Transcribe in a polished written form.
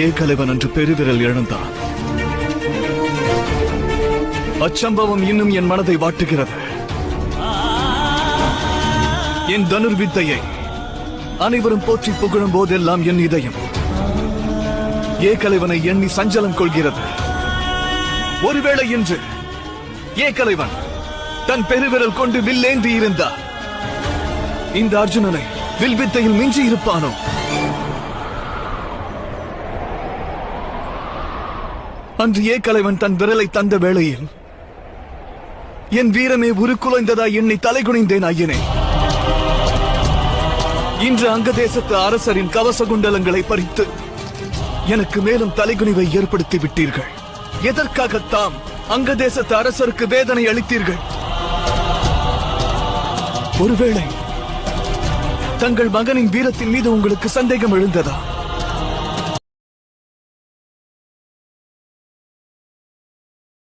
ஏகலைவன் அன்று பெருவிரல் இழந்தான். அச்சம்பவம் இன்னும் என் மனதை வாட்டுகிறது. என் தனுர்வித்தையை அனைவரும் போற்றி புகழும் போதெல்லாம் என் இதயம் ஏகலைவனை எண்ணி சஞ்சலம் கொள்கிறது. ஒருவேளை இன்று ஏகலைவன் தன் பெருவிரல் கொண்டு வில்லேந்தி இருந்தார், இந்த அர்ஜுனனை வில்வித்தையில் மிஞ்சி இருப்பானோ? அன்று ஏகலைவன் தன் விரலை தந்த வேளையில் என் வீரமே உருக்குலைந்ததா எண்ணி தலைகுனிந்தேன் ஐயனே. இன்று அங்கதேசத்து அரசரின் கவச குண்டலங்களை பறித்து எனக்கு மேலும் தலைகுனிவை ஏற்படுத்தி விட்டீர்கள். எதற்காகத்தாம் அங்கதேசத்து அரசருக்கு வேதனை அளித்தீர்கள்? ஒருவேளை தங்கள் மகனின் வீரத்தின் மீது உங்களுக்கு சந்தேகம் எழுந்ததா?